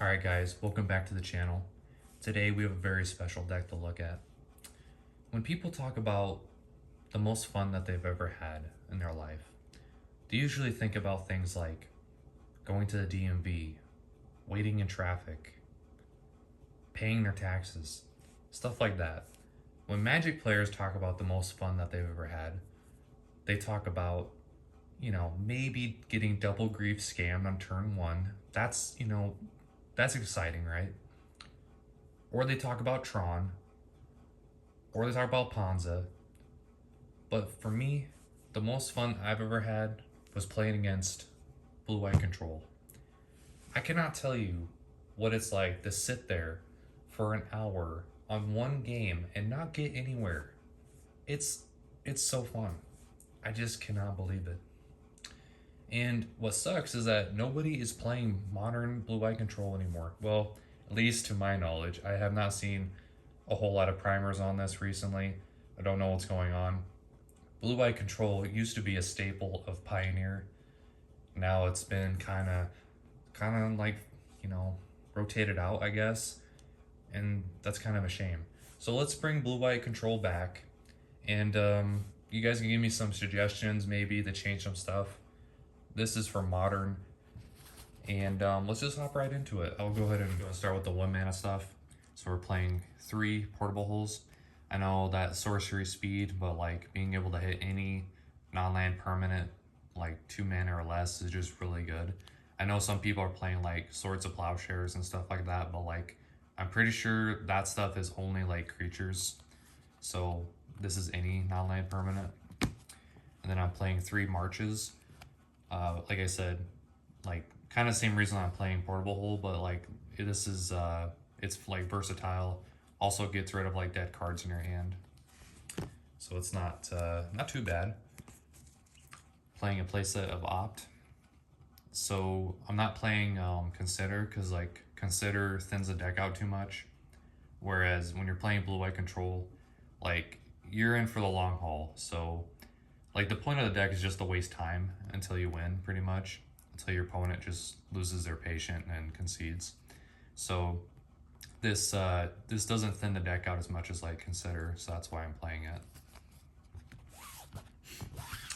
Alright guys, welcome back to the channel. Today we have a very special deck to look at. When people talk about the most fun that they've ever had in their life, they usually think about things like going to the DMV, waiting in traffic, paying their taxes, stuff like that. When Magic players talk about the most fun that they've ever had, they talk about, maybe getting double grief scammed on turn one. That's exciting, right? Or they talk about Tron, or they talk about Ponza. But for me, the most fun I've ever had was playing against Blue-White Control. I cannot tell you what it's like to sit there for an hour on one game and not get anywhere. It's so fun. I just cannot believe it. And what sucks is that nobody is playing modern Blue-White Control anymore. Well, at least to my knowledge. I have not seen a whole lot of primers on this recently. I don't know what's going on. Blue-White Control used to be a staple of Pioneer. Now it's been kind of like, rotated out, I guess. And that's kind of a shame. So let's bring Blue-White Control back. And you guys can give me some suggestions maybe to change some stuff. This is for modern, and let's just hop right into it. I'll go ahead and start with the 1 mana stuff. So we're playing 3 portable holes. I know that sorcery speed, but like being able to hit any non-land permanent like 2 mana or less is just really good. I know some people are playing like Swords of Plowshares and stuff like that, but like I'm pretty sure that stuff is only like creatures. So this is any non-land permanent. And then I'm playing 3 marches. Like I said, like kind of same reason I'm playing portable hole, but like this is it's like versatile. Also gets rid of like dead cards in your hand, so it's not too bad. Playing a playset of Opt, so I'm not playing Consider because like Consider thins the deck out too much. Whereas when you're playing Blue-White Control, like you're in for the long haul. So like the point of the deck is just to waste time until you win, pretty much, until your opponent just loses their patience and concedes. So this doesn't thin the deck out as much as like Consider, so that's why I'm playing it.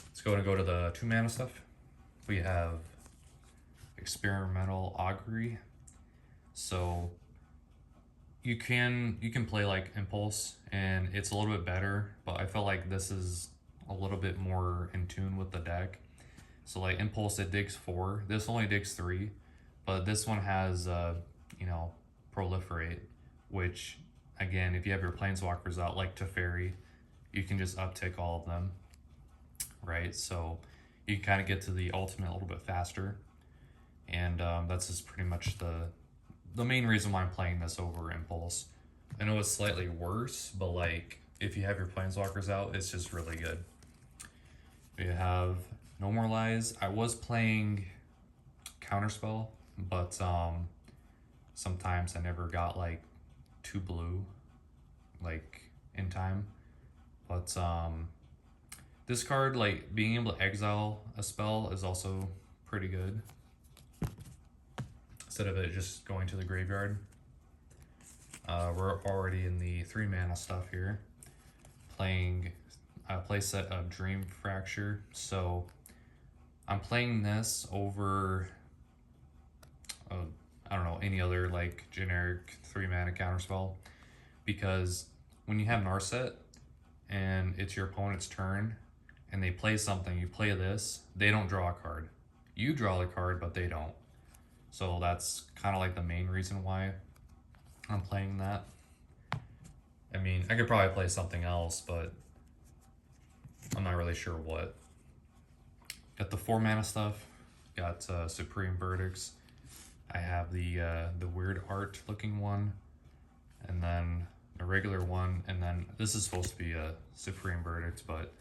Let's go to the 2 mana stuff. We have Experimental Augury. So you can play like Impulse, and it's a little bit better, but I felt like this is a little bit more in tune with the deck. So like Impulse, it digs 4. This only digs 3, but this one has Proliferate, which again, if you have your planeswalkers out like Teferi, you can just uptick all of them, right? So you can kind of get to the ultimate a little bit faster, and that's just pretty much the main reason why I'm playing this over Impulse. I know it's slightly worse, but like if you have your planeswalkers out, it's just really good. We have No More Lies. I was playing Counterspell, but sometimes I never got like 2 blue like in time. But this card, like being able to exile a spell is also pretty good, instead of it just going to the graveyard. We're already in the 3 mana stuff here, playing a playset of Dream Fracture. So I'm playing this over I don't know, any other like generic 3 mana counterspell, because when you have Narset and it's your opponent's turn and they play something, you play this, they don't draw a card. You draw the card, but they don't. So that's kind of like the main reason why I'm playing that. I mean, I could probably play something else, but I'm not really sure what. Got the 4 mana stuff. Got Supreme Verdicts. I have the weird art looking one, and then a regular one, and then this is supposed to be a Supreme Verdict, but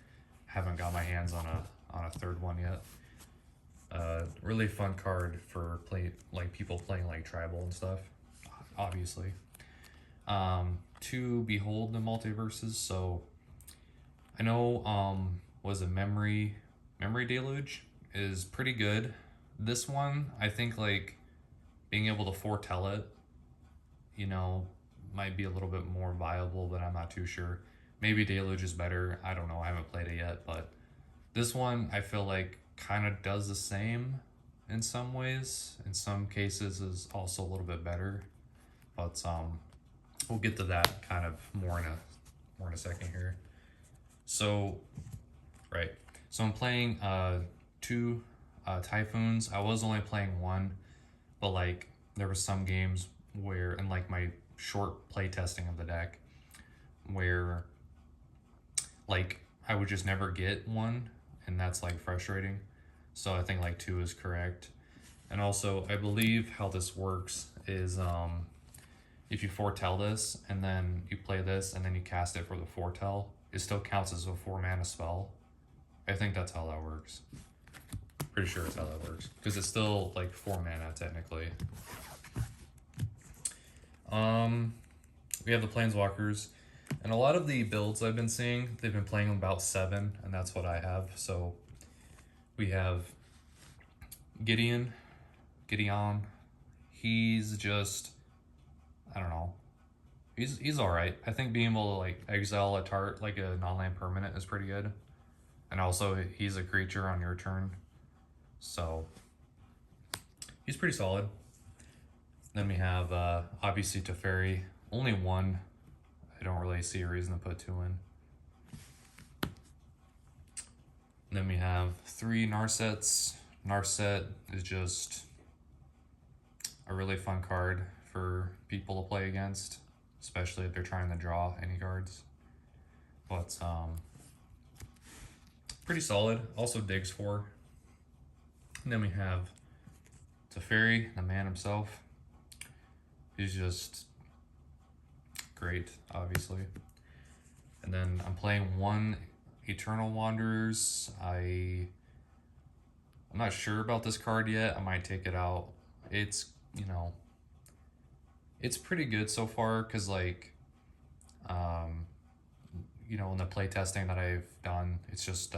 haven't got my hands on a third one yet. Really fun card for people playing like tribal and stuff, obviously. To Behold the Multiverses. So I know was a Memory Deluge is pretty good. This one, I think like being able to foretell it, you know, might be a little bit more viable, but I'm not too sure. Maybe Deluge is better. I don't know. I haven't played it yet, but this one I feel like kind of does the same in some ways. In some cases is also a little bit better, but we'll get to that kind of more in a second here. So, right. So I'm playing two Typhoons. I was only playing one, but like there were some games where, in like my short play testing of the deck, where like I would just never get one, and that's like frustrating. So I think like two is correct. And also I believe how this works is if you foretell this and then you play this and then you cast it for the foretell, it still counts as a 4-mana spell. I think that's how that works. Pretty sure it's how that works, because it's still like 4 mana technically. We have the Planeswalkers, and a lot of the builds I've been seeing, they've been playing about 7, and that's what I have. So we have Gideon. He's just, I don't know. He's all right. I think being able to like exile a tart like a non-land permanent is pretty good, and also he's a creature on your turn, so he's pretty solid. Then we have obviously Teferi. Only one. I don't really see a reason to put 2 in. And then we have 3 Narsets. Narset is just a really fun card for people to play against, especially if they're trying to draw any cards. But pretty solid. Also digs 4. And then we have Teferi, the man himself. He's just great, obviously. And then I'm playing 1 Eternal Wanderers. I'm not sure about this card yet. I might take it out. It's, you know, it's pretty good so far, because like, you know, in the play testing that I've done, it's just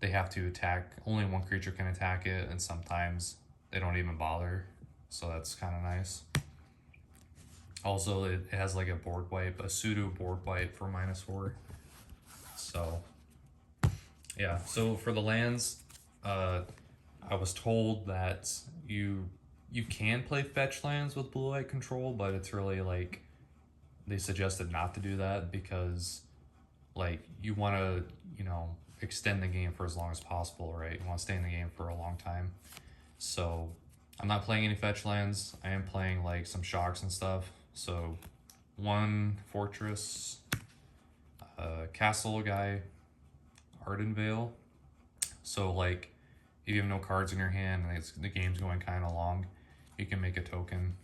they have to attack. Only 1 creature can attack it, and sometimes they don't even bother. So that's kind of nice. Also, it has like a board wipe, a pseudo board wipe for -4. So, yeah. So for the lands, I was told that you can play fetch lands with blue-white control, but it's really like they suggested not to do that, because like you want to, you know, extend the game for as long as possible, right? You want to stay in the game for a long time. So I'm not playing any fetch lands. I am playing like some shocks and stuff. So 1 Fortress, Castle guy, Ardenvale. So like if you have no cards in your hand and the game's going kind of long, you can make a token.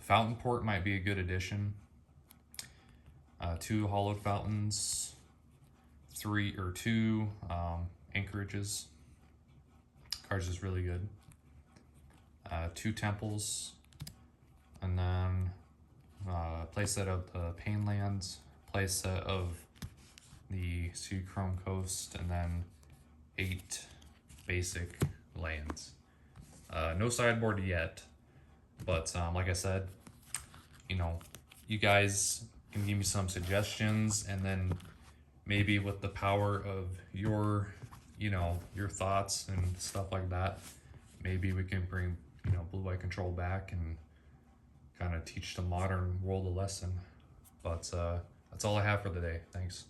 Fountain Port might be a good addition. 2 Hollowed Fountains, 2 Anchorages. Card's just really good. 2 Temples, and then playset of the Painlands, playset of the Sea Chrome Coast, and then 8 basic lands. No sideboard yet, but like I said, you know, you guys can give me some suggestions, and then maybe with the power of your, you know, your thoughts and stuff like that, maybe we can bring, you know, blue-white control back and kind of teach the modern world a lesson. But that's all I have for the day. Thanks.